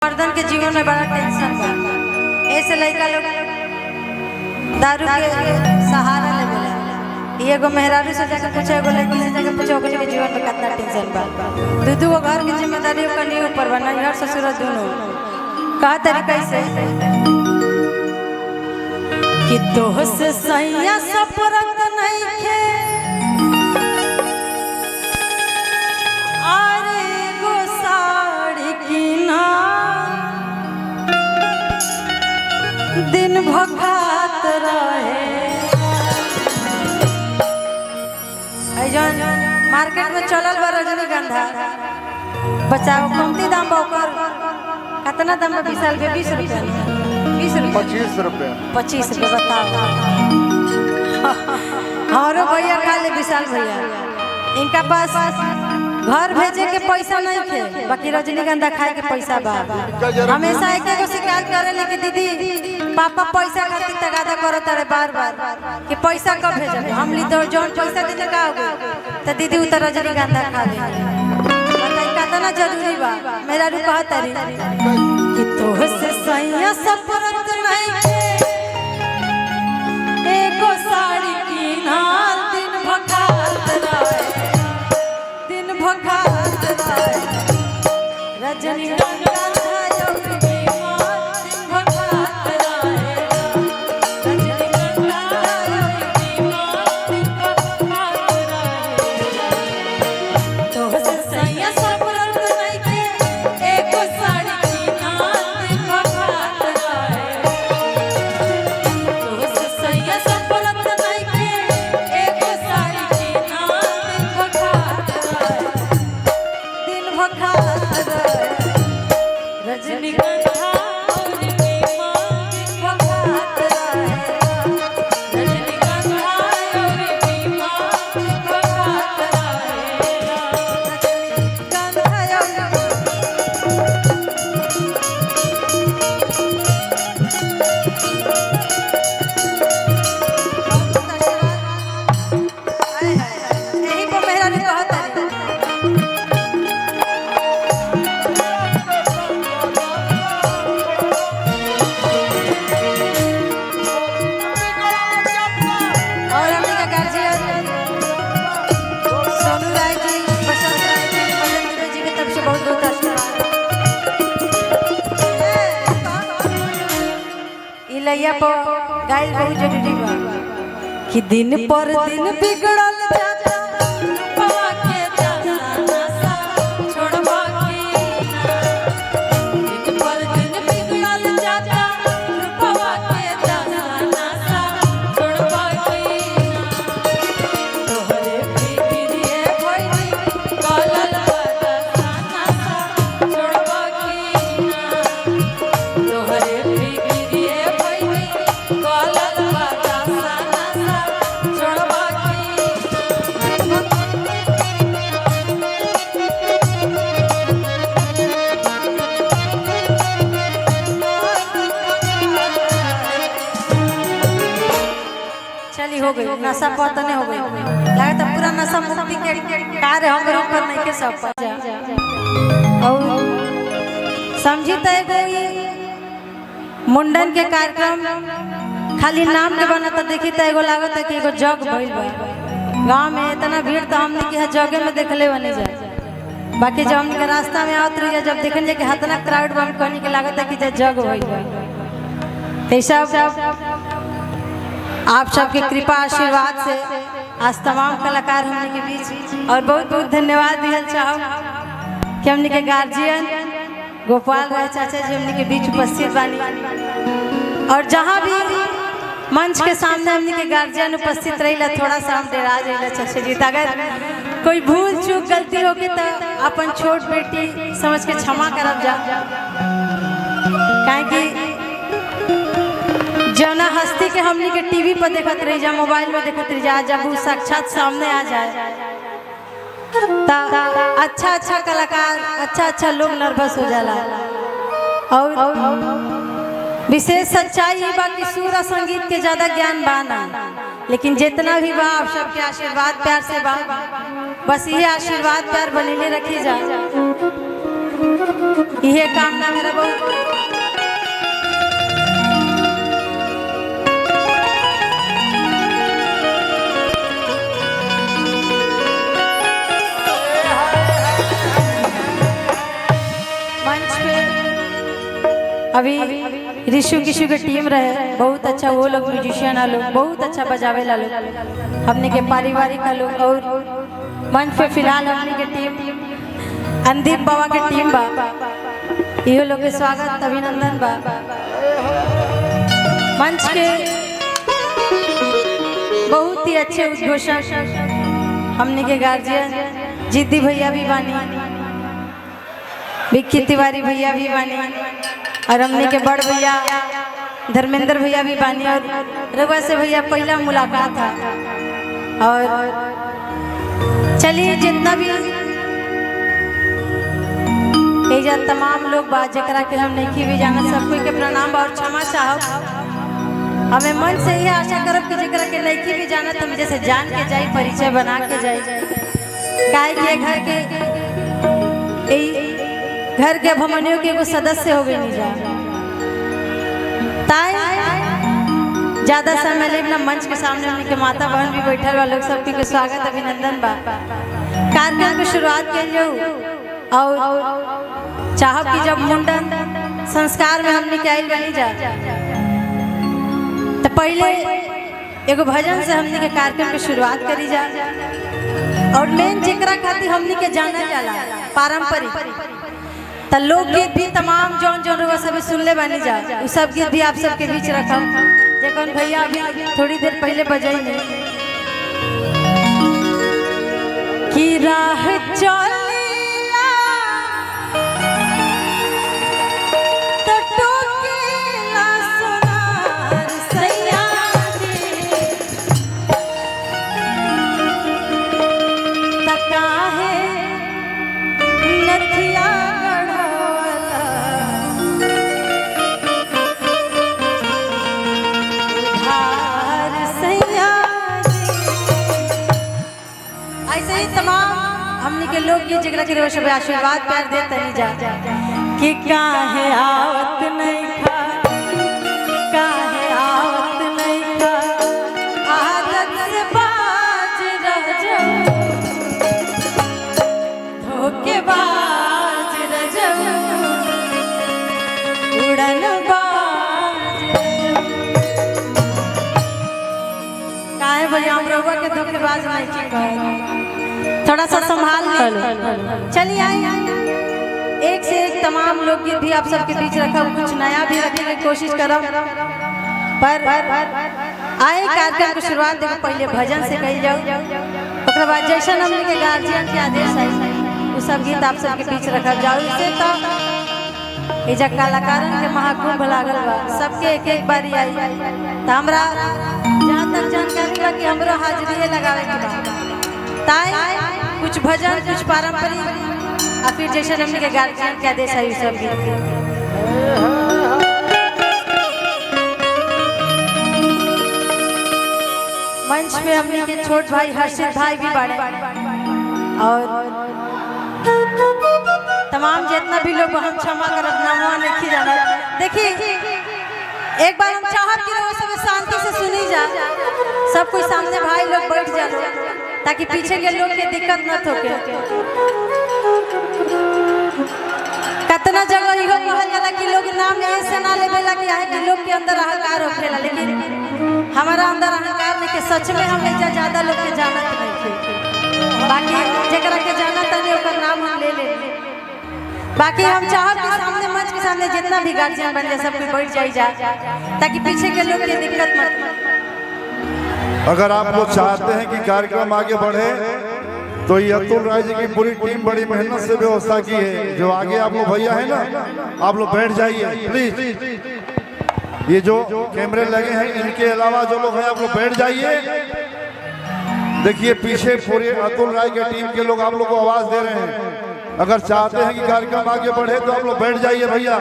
मर्दन के जीवन में बड़ा टेंशन बा। ऐसे लड़का लोग दारू के सहारा ले बोला। ये एगो मेहरारू से जाके पूछे, एगो लड़की से जाके पूछे ओकरे के जीवन में कितना टेंशन बा। दू गो घर की जिम्मेदारी ओकरे ऊपर बा, नैहर ससुर दोनों। का तरीका से कि तोह से सैया सपरत नहीं खे दिन भखात रहे। मार्केट में चलल बा रजनीगंधा, बचाओ कमती दाम बा ओकर। कितना दाम बा? 20 रुपया 20 रुपया 25 रुपया 25 रुपया बताओ। हमारो भैया खा ले विशाल भैया, इनका पास घर भेजे के पैसा नहीं थे, बाकी रजनीगंधा खाए के पैसा बा। हमेशा एक शिकायत करे कि दीदी पापा पैसा खातिर तगादा करत रहे बार बार कि पैसा कब भेजब। हम ली तो जौन पैसा देने का हो तो दीदी उतर रजनीगंधा खा ले। बताई कितना जरूरी बा। मेरा रू कहत रही कि तोह से सैया सपरत नहीं एको साड़ी की ना दिन भखात रहे, दिन भखात रहे। रजनीगंधा लैया पर गाइल बहुत जरूरी बा कि दिन पर दिन बिगड़ल जाता रूपवा के जाना नशा छोड़वा के ना। दिन पर दिन बिगड़ल जाता रूपवा के जाना नशा छोड़वा के ना। तोहरे बिगड़िए भइली कलल बाता नशा छोड़वा के ना। तोहरे हो गई नशा पतने हो गई। लगा तो पूरा नशा मुक्ति के कार्य हम पर नहीं के सब और समझी तो मुंडन के कार्यक्रम खाली नाम के बना तो देखी तो एगो लागत है कि एगो जग भइल बा। गांव में इतना भीड़ तो हमने के जगे में देखले बने जाए। बाकी जब हमने के रास्ता में आवत रही जब देखने के हतना क्राउड बम कहने के लागत है कि जग भइल बा। ऐसा आप सबके कृपा आशीर्वाद से आज तमाम कलाकार हमने के बीच और बहुत बहुत धन्यवाद दिया चाहो कि हमने के गार्जियन गोपाल राय चाचा जी हमने के बीच उपस्थित बानी। और जहाँ भी मंच के सामने हमने के गार्जियन उपस्थित रही थोड़ा सा हम डरा जाइला चाचा जी। अगर कोई भूल चूक गलती होगी तो अपन छोट बेटी समझ के क्षमा करब जा। काहे कि जौना हस्ती के हमने के टीवी पर देखत रही जा, मोबाइल में देखत रही जा, जब वो साक्षात सामने आ जाए तो अच्छा कलाकार अच्छा लोग नर्वस हो जाला। और विशेष सच्चाई ये बा कि सुर और संगीत के ज्यादा ज्ञान बाना, लेकिन जितना भी बा आप सबके आशीर्वाद प्यार से बा। बस ये आशीर्वाद प्यार बनेले रखी जा। ये कामना मेरा बहुत मंच पे अभी ऋषु किशु के टीम रहे, बहुत अच्छा वो लोग म्यूजिशियन आ लोग बहुत अच्छा बजावे ला लोग, हमने के पारिवारिक आ लोग। और मंच पे फिलहाल हमने के टीम अंदीप बाबा के टीम बा, इहो लोग के स्वागत अभिनंदन बा। मंच के बहुत ही अच्छे उद्घोषक हमने के गार्जियन जिद्दी भैया भी बानी, विक्की तिवारी भैया भी बानी, और हमने के बड़ भैया धर्मेंद्र भैया भी बानी। और रघुआ से भैया पहला मुलाकात था। और चलिए जितना भी एजा तमाम लोग बा जकरा के हम नहीं भी जाना, सब कोई के प्रणाम और क्षमा चाहब। हमें मन से ही आशा करब कि जकरा के नहीं भी जाना तुम जैसे जान के जाई, परिचय बना के जाई, काहे के घर के भमनियों के एगो सदस्य हो गई नहीं जा ताई ज्यादा समय ले ना। मंच के सामने उनके माता बहन भी बैठल बा लोग, सबके के स्वागत अभिनंदन बा। कार्यक्रम की शुरुआत के लिए और चाहब कि जब मुंडन संस्कार में हमने के आइल बनी जा तो पहले एगो भजन से हमने के कार्यक्रम की शुरुआत करी जा। और मेन जेकरा खातिर हमने के जाना जाला पारंपरिक त लोकगीत भी तमाम जौन जौन रुआ सब सुनले बनी जा, उ सब गीत भी आप सबके बीच रखम। जखन भैया अभी थोड़ी देर पहले बजाई कि राह चलेला त टोकेला सोनार सैया त काहे नथिया तमाम हमने के लोग की जगह के सब आशीर्वाद प्यार देते नहीं जा कि काहे आवत नहीं खा, काहे आवत नहीं खा, आदत से बाज रह जाऊं, धोखेबाज रह जाऊं, उड़न बाज काहे भैया हम रहुआ के धोखेबाज नहीं चिका, थोड़ा सा संभाल लो। चलिए एक से एक तमाम लोग भी आप सबके बीच रखा, कुछ नया भी रखने की कोशिश करो। पर आए कार्यक्रम की शुरुआत देखो पहले भजन से कही जाओ, उसके बाद जैसा हमने के गार्जियन के आदेश है वो सब गीत आप सबके बीच रखा जाओ। इससे तो ये जब कलाकारन के महाकुंभ लागल बा, सबके एक एक बारी आई तो हमरा जहाँ तक जानकारी बा कि हमरो हाजिरी लगावे के बा, ताई कुछ भजन कुछ पारंपरिक और फिर जैसे हमने के गार्जियन के आदेश है सब मंच पे हमने के छोट भाई हर्षित भाई भी बाड़े और तमाम जितना भी लोग हम क्षमा करब नामवा नहीं जाना। देखिए एक बार हम चाहत कि लोग सब शांति से सुनी जा, सब कोई सामने भाई लोग बैठ जा ताकि पीछे के लोग के दिक्कत न होके। कितना जगह इहो कहल जाला कि लोग नाम ऐसे ना लेवेला कि आए कि लोग के अंदर अहंकार होखेला, लेकिन हमारा अंदर अहंकार नहीं के सच में हम इतना ज्यादा लोग के जानत नहीं थे। बाकी जेकरा के जानत नहीं ओकर नाम हम ले ले। बाकी हम चाहब कि सामने मंच के सामने जितना भी गार्जियन बन जाए सब कोई बैठ जाई जा ताकि पीछे के लोग के दिक्कत मत। अगर आप लोग चाहते हैं कि कार्यक्रम आगे बढ़े तो ये अतुल राय जी की पूरी टीम बड़ी मेहनत से व्यवस्था की है। जो आगे आप लोग भैया है ना, आप लोग बैठ जाइए प्लीज। ये जो कैमरे लगे हैं इनके अलावा जो लोग हैं आप लोग बैठ जाइए। देखिए पीछे पूरे अतुल राय की टीम के लोग आप लोग को आवाज दे रहे हैं। अगर चाहते हैं कि कार्यक्रम आगे बढ़े तो आप लोग बैठ जाइए भैया।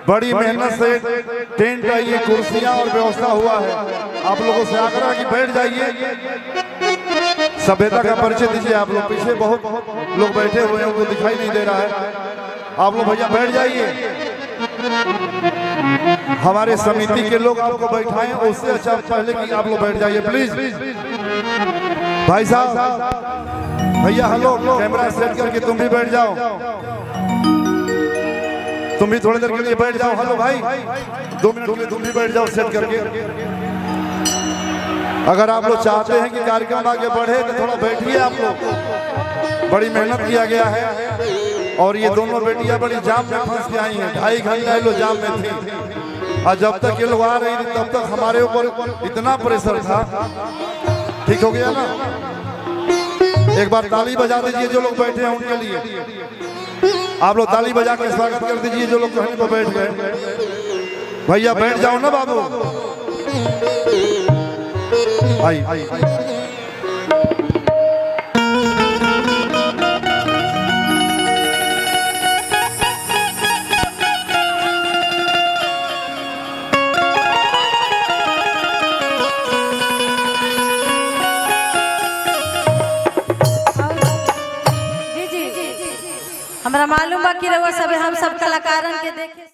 बड़ी मेहनत से टेंट का ये कुर्सियां और व्यवस्था हुआ है, आप लोगों से आग्रह कि बैठ जाइए। सभ्यता का परिचय दीजिए। आप लोग पीछे बहुत लोग बैठे हुए हैं, उनको दिखाई नहीं दे रहा है। आप लोग भैया बैठ जाइए। हमारे समिति के लोग आपको बैठाएं, उससे अच्छा पहले कि आप लोग बैठ जाइए प्लीज। भाई साहब, भैया हेलो, कैमरा सेट करके तुम भी बैठ जाओ, तुम भी थोड़ी देर के लिए बैठ जाओ। हेलो भाई, 2 मिनट के लिए तुम भी बैठ जाओ सेट करके। अगर आप लोग चाहते हैं कि कार्यक्रम आगे बढ़े तो थोड़ा बैठिए आप लोग। बड़ी मेहनत किया गया है और ये दोनों बेटियां बड़ी जाम में फंस के आई हैं। 2.5 घंटा ये लोग जाम में थी और जब तक ये लोग आ रही थी तब तक हमारे ऊपर इतना प्रेशर था। ठीक हो गया ना? एक बार ताली बजा दीजिए जो लोग बैठे हैं उनके लिए। आप लोग ताली बजा के स्वागत कर दीजिए जो लोग कहने पर बैठ गए। भैया बैठ जाओ ना बाबू। आई हमरा मालूम बा कि रउआ सब हम सब कलाकारन के देखे